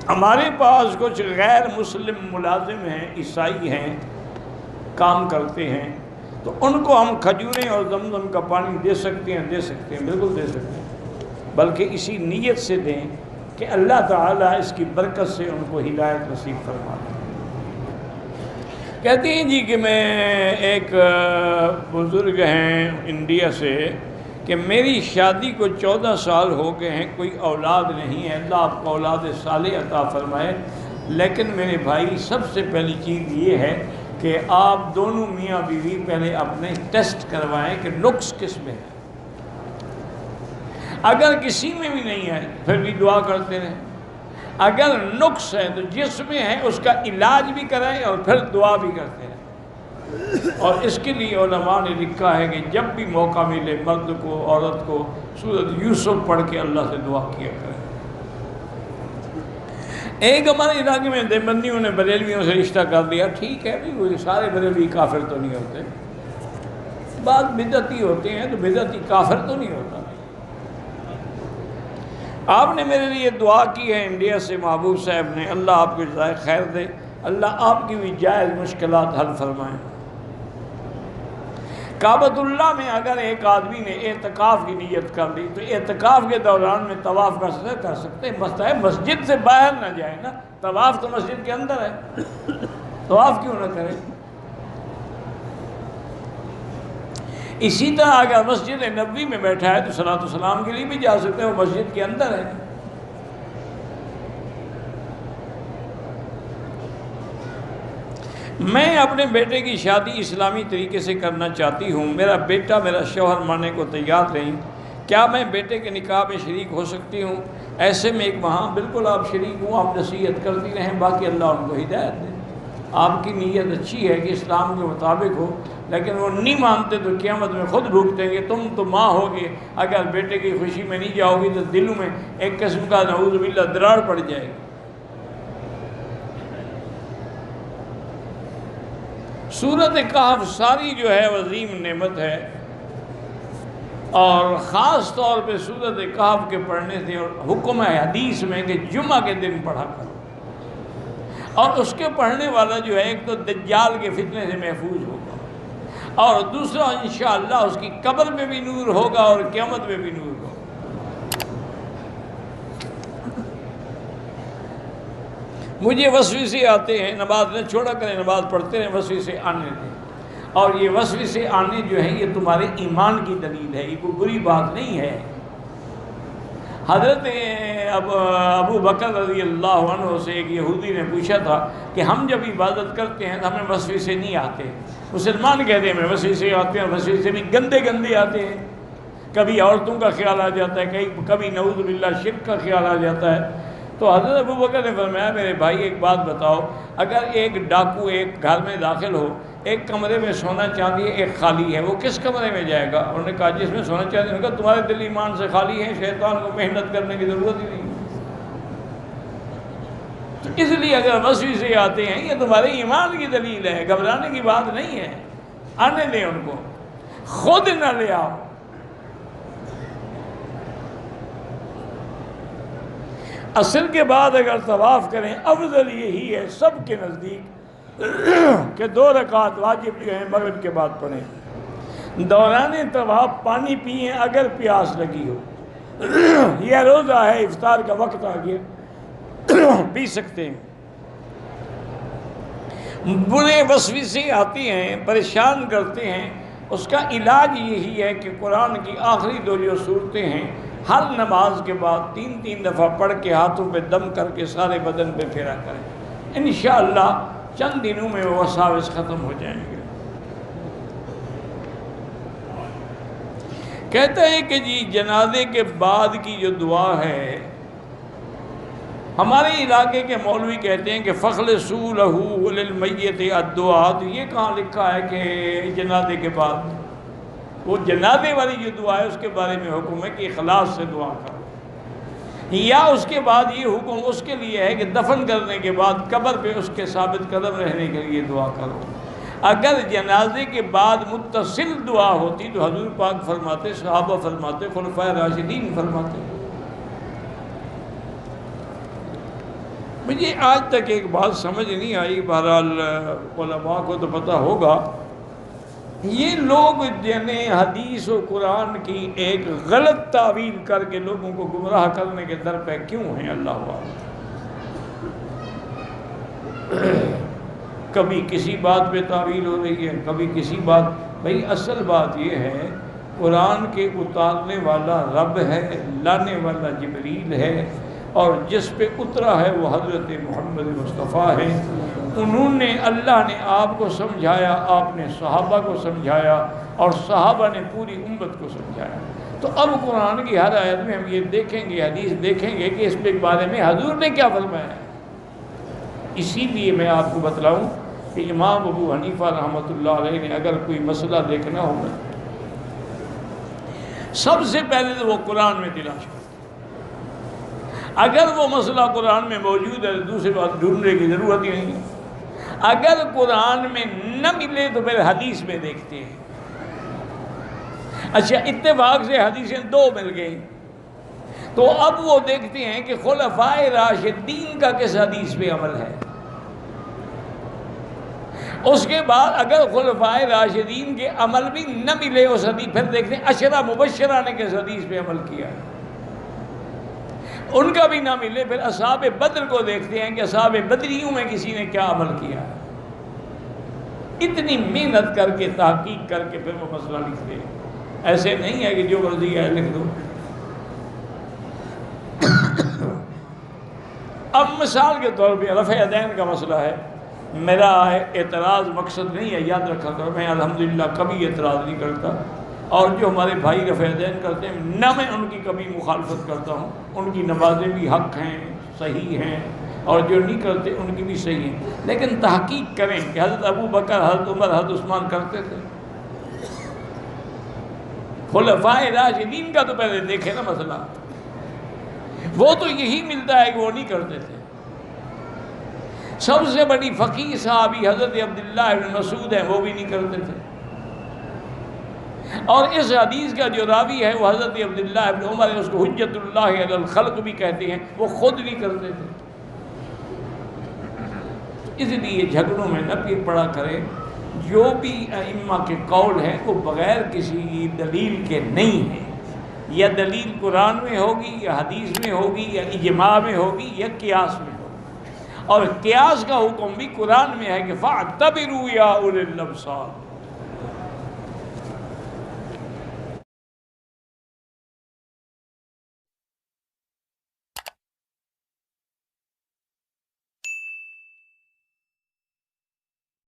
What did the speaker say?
ہمارے پاس کچھ غیر مسلم ملازم ہیں، عیسائی ہیں، کام کرتے ہیں، تو ان کو ہم کھجوریں اور زمزم کا پانی دے سکتے ہیں، بالکل دے سکتے ہیں، بلکہ اسی نیت سے دیں کہ اللہ تعالیٰ اس کی برکت سے ان کو ہدایت نصیب فرما دیں۔ کہتے ہیں جی کہ میں ایک بزرگ ہیں انڈیا سے کہ میری شادی کو 14 سال ہو گئے ہیں، کوئی اولاد نہیں ہے، اللہ آپ کو اولاد صالح عطا فرمائے، لیکن میرے بھائی سب سے پہلی چیز یہ ہے کہ آپ دونوں میاں بیوی پہلے اپنے ٹیسٹ کروائیں کہ نقص کس میں ہے۔ اگر کسی میں بھی نہیں ہے پھر بھی دعا کرتے رہیں، اگر نقص ہے تو جس میں ہے اس کا علاج بھی کریں اور پھر دعا بھی کرتے رہیں۔ اور اس کے لیے علماء نے لکھا ہے کہ جب بھی موقع ملے مرد کو عورت کو سورۃ یوسف پڑھ کے اللہ سے دعا کیا کریں۔ ایک ہمارے علاقے میں دیوبندیوں نے بریلویوں سے رشتہ کر دیا، ٹھیک ہے بھی، وہ سارے بریلوی کافر تو نہیں ہوتے، بعض بدعتی ہوتے ہیں، تو بدعتی کافر تو نہیں ہوتا۔ آپ نے میرے لیے دعا کی ہے انڈیا سے محبوب صاحب نے، اللہ آپ کو جزائے خیر دے، اللہ آپ کی بھی جائز مشکلات حل فرمائیں۔ کعبۃ اللہ میں اگر ایک آدمی نے اعتکاف کی نیت کر لی تو اعتکاف کے دوران میں طواف کر سکتے ہیں، مسئلہ ہے مسجد سے باہر نہ جائے نا، طواف تو مسجد کے اندر ہے، طواف کیوں نہ کرے؟ اسی طرح اگر مسجد نبوی میں بیٹھا ہے تو صلاۃ و سلام کے لیے بھی جا سکتے ہیں، وہ مسجد کے اندر ہے۔ میں اپنے بیٹے کی شادی اسلامی طریقے سے کرنا چاہتی ہوں، میرا بیٹا میرا شوہر ماننے کو تیار نہیں، کیا میں بیٹے کے نکاح میں شریک ہو سکتی ہوں؟ ایسے میں ایک وہاں بالکل آپ شریک ہوں، آپ نصیحت کرتی رہیں، باقی اللہ ان کو ہدایت دے۔ آپ کی نیت اچھی ہے کہ اسلام کے مطابق ہو، لیکن وہ نہیں مانتے تو قیامت میں خود بھگتیں گے۔ تم تو ماں ہوگی، اگر بیٹے کی خوشی میں نہیں جاؤ گی تو دلوں میں ایک قسم کا نعوذ باللہ دراڑ پڑ جائے گی۔ سورۃ کہف ساری جو ہے عظیم نعمت ہے، اور خاص طور پہ سورۃ کہف کے پڑھنے سے اور حکم ہے حدیث میں کہ جمعہ کے دن پڑھا کرو، اور اس کے پڑھنے والا جو ہے ایک تو دجال کے فتنے سے محفوظ ہوگا، اور دوسرا انشاءاللہ اس کی قبر میں بھی نور ہوگا اور قیامت میں بھی نور ہوگا۔ مجھے وسوسے آتے ہیں، نماز نہ چھوڑا کریں، نماز پڑھتے رہیں، وسوسے آنے دیں، اور یہ وسوسے آنے جو ہیں یہ تمہارے ایمان کی دلیل ہے، یہ کوئی بری بات نہیں ہے۔ حضرت ابو بکر رضی اللہ عنہ سے ایک یہودی نے پوچھا تھا کہ ہم جب عبادت کرتے ہیں تو ہمیں وسوسے نہیں آتے؟ مسلمان کہتے ہیں ہمیں وسوسے آتے ہیں، وسوسے بھی گندے گندے آتے ہیں، کبھی عورتوں کا خیال آ جاتا ہے، کبھی نعوذ باللہ شرک کا خیال آ جاتا ہے۔ تو حضرت ابو بکر نے فرمایا میرے بھائی ایک بات بتاؤ، اگر ایک ڈاکو ایک گھر میں داخل ہو، ایک کمرے میں سونا چاندی ہے، ایک خالی ہے، وہ کس کمرے میں جائے گا؟ انہوں نے کہا جس میں سونا چاندی، انہوں نے کہا تمہارے دل ایمان سے خالی ہیں، شیطان کو محنت کرنے کی ضرورت ہی نہیں۔ تو اس لیے اگر وسوسے آتے ہیں یہ تمہارے ایمان کی دلیل ہے، گھبرانے کی بات نہیں ہے، آنے دیں ان کو، خود نہ لے آؤ۔ عصر کے بعد اگر طواف کریں افضل یہی ہے سب کے نزدیک کہ 2 رکعت واجب جو ہیں مغرب کے بعد پڑھیں، دوران طواف پانی پئیں اگر پیاس لگی ہو، یہ روزہ ہے افطار کا وقت آ گیا پی سکتے ہیں۔ برے وسوسے آتے ہیں، پریشان کرتے ہیں، اس کا علاج یہی ہے کہ قرآن کی آخری 2 جو صورتیں ہیں ہر نماز کے بعد 3 دفعہ پڑھ کے ہاتھوں پہ دم کر کے سارے بدن پہ پھیرا کریں، انشاءاللہ چند دنوں میں وہ وساوس ختم ہو جائیں گے۔ کہتا ہے کہ جی جنازے کے بعد کی جو دعا ہے، ہمارے علاقے کے مولوی کہتے ہیں کہ فخلصوا لہ للمیت الدعاء، تو یہ کہاں لکھا ہے کہ جنازے کے بعد؟ وہ جنازے والی جو دعا ہے اس کے بارے میں حکم ہے کہ اخلاص سے دعا کرو، یا اس کے بعد یہ حکم اس کے لیے ہے کہ دفن کرنے کے بعد قبر پہ اس کے ثابت قدم رہنے کے لیے دعا کرو۔ اگر جنازے کے بعد متصل دعا ہوتی تو حضور پاک فرماتے، صحابہ فرماتے، خلفائے راشدین فرماتے۔ مجھے آج تک ایک بات سمجھ نہیں آئی، بہرحال علماء کو تو پتہ ہوگا، یہ لوگ جنہیں حدیث و قرآن کی ایک غلط تعویل کر کے لوگوں کو گمراہ کرنے کے در پہ کیوں ہیں؟ اللہ اعلم۔ کبھی کسی بات پہ تعویل ہو رہی ہے، کبھی کسی بات۔ بھئی اصل بات یہ ہے، قرآن کے اتارنے والا رب ہے، لانے والا جبریل ہے، اور جس پہ اترا ہے وہ حضرت محمد مصطفیٰ ہے۔ انہوں نے، اللہ نے آپ کو سمجھایا، آپ نے صحابہ کو سمجھایا، اور صحابہ نے پوری امت کو سمجھایا۔ تو اب قرآن کی ہر آیت میں ہم یہ دیکھیں گے، حدیث دیکھیں گے کہ اس کے بارے میں حضور نے کیا فرمایا ہے۔ اسی لیے میں آپ کو بتلاؤں کہ امام ابو حنیفہ رحمۃ اللہ علیہ نے اگر کوئی مسئلہ دیکھنا ہوگا، سب سے پہلے تو وہ قرآن میں تلاش کرتے۔ اگر وہ مسئلہ قرآن میں موجود ہے تو دوسری بات ڈھونڈنے کی ضرورت ہی نہیں ہے۔ اگر قرآن میں نہ ملے تو پھر حدیث میں دیکھتے ہیں۔ اچھا، اتفاق سے حدیثیں دو مل گئی، تو اب وہ دیکھتے ہیں کہ خلفائے راشدین کا کس حدیث پہ عمل ہے۔ اس کے بعد اگر خلفائے راشدین کے عمل بھی نہ ملے اس حدیث، پھر دیکھتے ہیں عشرہ مبشرہ نے کس حدیث پہ عمل کیا ہے، ان کا بھی نہ ملے، پھر اصحاب بدر کو دیکھتے ہیں کہ اصحاب بدریوں میں کسی نے کیا عمل کیا ہے۔ اتنی محنت کر کے، تحقیق کر کے پھر وہ مسئلہ لکھتے ہیں۔ ایسے نہیں ہے کہ جو مرضی ہے لکھ دو۔ اب مثال کے طور پہ رفع یدین کا مسئلہ ہے، میرا اعتراض مقصد نہیں ہے، یاد رکھا کرو، میں الحمدللہ کبھی اعتراض نہیں کرتا، اور جو ہمارے بھائی رفع یدین کرتے ہیں نہ میں ان کی کبھی مخالفت کرتا ہوں، ان کی نمازیں بھی حق ہیں، صحیح ہیں، اور جو نہیں کرتے ان کی بھی صحیح ہیں، لیکن تحقیق کریں کہ حضرت ابو بکر، حضرت عمر، حضرت عثمان کرتے تھے؟ خلفائے راشدین کا تو پہلے دیکھیں نا مسئلہ۔ وہ تو یہی ملتا ہے کہ وہ نہیں کرتے تھے۔ سب سے بڑی فقیہ صحابی حضرت عبداللہ ابن مسعود ہیں، وہ بھی نہیں کرتے تھے، اور اس حدیث کا جو راوی ہے وہ حضرت عبداللہ ابن عمر ہے، اس کو حجت اللہ علی الخلق بھی کہتے ہیں، وہ خود نہیں کرتے تھے۔ اس لیے جھگڑوں میں نہ پیر پڑا کرے، جو بھی ائمہ کے قول ہیں وہ بغیر کسی دلیل کے نہیں ہیں، یا دلیل قرآن میں ہوگی، یا حدیث میں ہوگی، یا اجماع میں ہوگی، یا قیاس میں ہوگی، اور قیاس کا حکم بھی قرآن میں ہے کہ فَاعْتَبِرُوا يَا أُولِي الْأَبْصَارِ۔